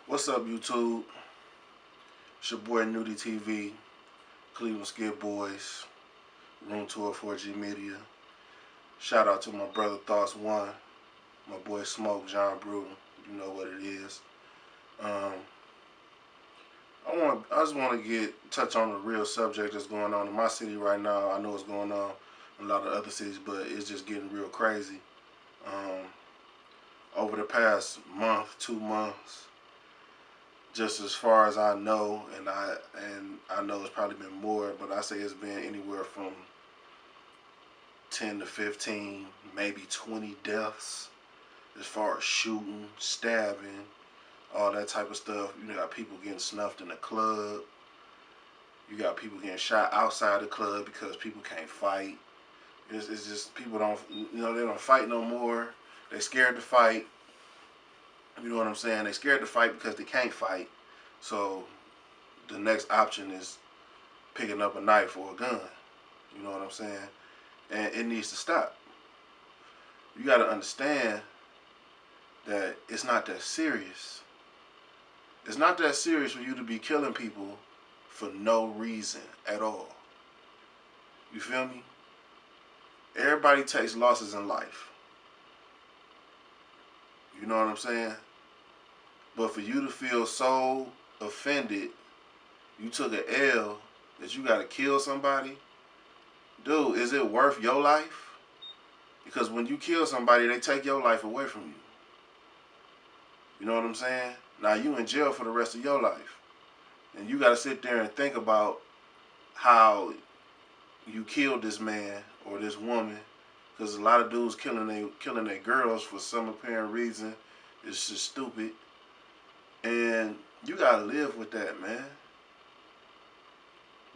What's up, YouTube? It's your boy Nudie TV, Cleveland Skid Boys, Room 204G Media. Shout out to my brother Thoughts One, my boy Smoke, John Brew. You know what it is. Um, I just want to touch on the real subject that's going on in my city right now. I know it's going on in a lot of other cities, but it's just getting real crazy. Um, over the past month, 2 months, just as far as I know, and I know it's probably been more, but I say it's been anywhere from 10 to 15, maybe 20 deaths as far as shooting, stabbing, all that type of stuff. You got people getting snuffed in the club. You got people getting shot outside the club because people can't fight. It's just people don't, they don't fight no more. They scared to fight. You know what I'm saying? They scared to fight because they can't fight. So the next option is picking up a knife or a gun. You know what I'm saying? And it needs to stop. You got to understand that it's not that serious. It's not that serious for you to be killing people for no reason at all. You feel me? Everybody takes losses in life. You know what I'm saying? But for you to feel so offended, you took an L, that you got to kill somebody, dude, is it worth your life? Because when you kill somebody, they take your life away from you. You know what I'm saying? Now you in jail for the rest of your life. And you got to sit there and think about how you killed this man or this woman. Because a lot of dudes killing their girls for some apparent reason. It's just stupid. And you got to live with that, man.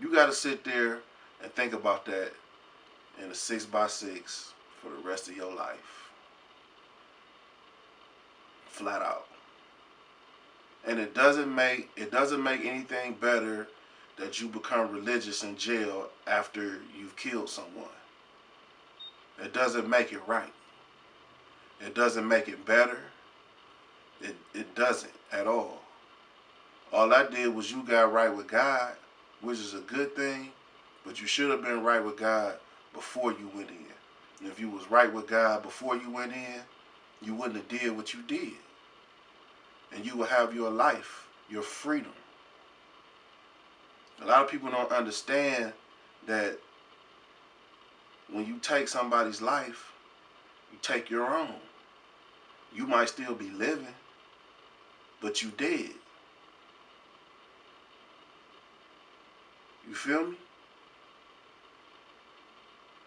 You got to sit there and think about that in a 6x6 for the rest of your life. Flat out. And it doesn't make anything better that you become religious in jail after you've killed someone. It doesn't make it right. It doesn't make it better. It doesn't at all. All I did was you got right with God, which is a good thing, but you should have been right with God before you went in. And if you was right with God before you went in, you wouldn't have did what you did. And you will have your life, your freedom. A lot of people don't understand that when you take somebody's life, you take your own. You might still be living, but you dead. You feel me?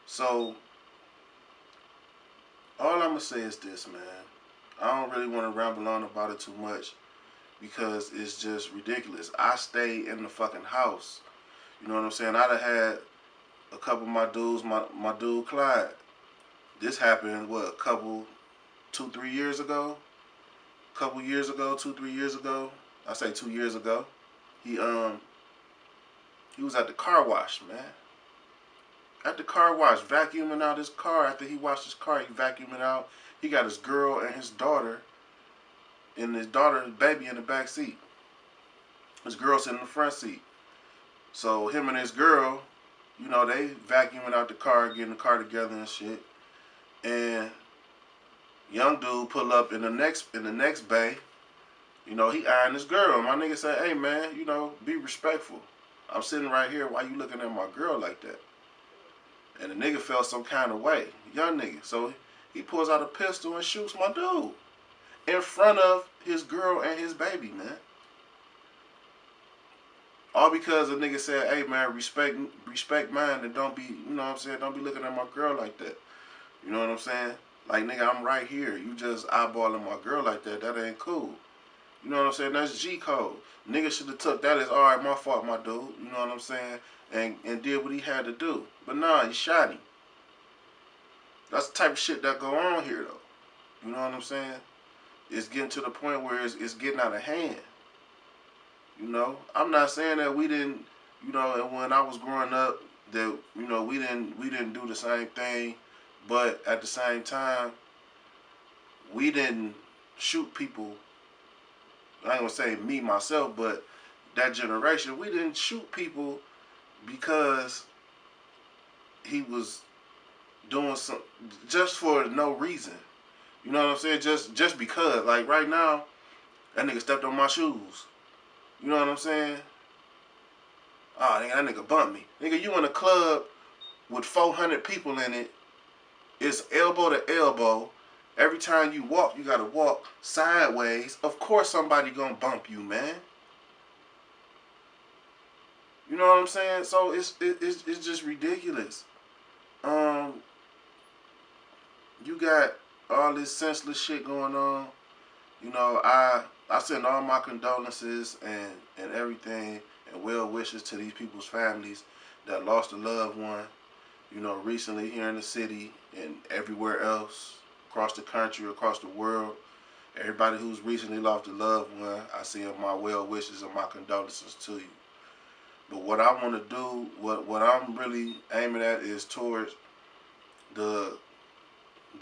So, all I'm going to say is this, man. I don't really want to ramble on about it too much because it's just ridiculous. I stay in the fucking house. You know what I'm saying? I done had a couple of my dudes, my dude Clyde. This happened, 2-3 years ago? Couple years ago, 2-3 years ago. I say 2 years ago. He was at the car wash, man. At the car wash, vacuuming out his car. After he washed his car, he vacuumed it out. He got his girl and his daughter, and his daughter's baby in the back seat. His girl sitting in the front seat. So him and his girl, they vacuuming out the car, getting the car together and shit. And young dude pull up in the next bay. He eyeing his girl. My nigga say, hey man, be respectful. I'm sitting right here. Why you looking at my girl like that? And the nigga felt some kind of way. Young nigga. So he pulls out a pistol and shoots my dude. In front of his girl and his baby, man. All because a nigga said, hey man, respect mine and don't be, don't be looking at my girl like that. You know what I'm saying? Like, nigga, I'm right here. You just eyeballing my girl like that. That ain't cool. You know what I'm saying? That's G code. Nigga should have took that as, all right, my fault, my dude. You know what I'm saying? And did what he had to do. But nah, he shot him. That's the type of shit that go on here, though. You know what I'm saying? It's getting to the point where it's getting out of hand. I'm not saying that we didn't, when I was growing up, that, we didn't do the same thing. But at the same time, we didn't shoot people I ain't gonna say me myself, but that generation, we didn't shoot people because he was doing some just for no reason. You know what I'm saying? Just because. Like right now, that nigga stepped on my shoes. You know what I'm saying? Oh, nigga, that nigga bumped me. Nigga, you in a club with 400 people in it. It's elbow to elbow. Every time you walk, you gotta walk sideways. Of course somebody gonna bump you, man. You know what I'm saying? So it's just ridiculous. You got all this senseless shit going on. You know, I send all my condolences and everything and well wishes to these people's families that lost a loved one. You know, recently here in the city and everywhere else, across the country, across the world. Everybody who's recently lost a loved one, I send my well wishes and my condolences to you. But what I want to do, what I'm really aiming at is towards the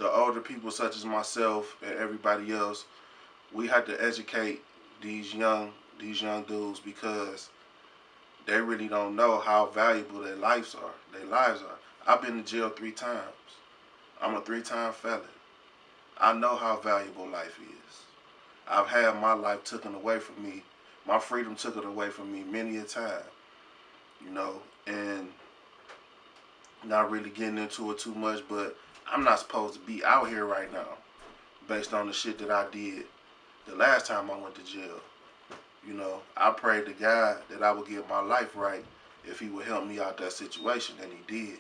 older people such as myself and everybody else. We have to educate these young dudes because they really don't know how valuable their lives are. I've been to jail 3 times. I'm a 3-time felon. I know how valuable life is. I've had my life taken away from me. My freedom taken away from me many a time. You know, and not really getting into it too much, but I'm not supposed to be out here right now based on the shit that I did the last time I went to jail. You know, I prayed to God that I would get my life right if he would help me out that situation, and he did.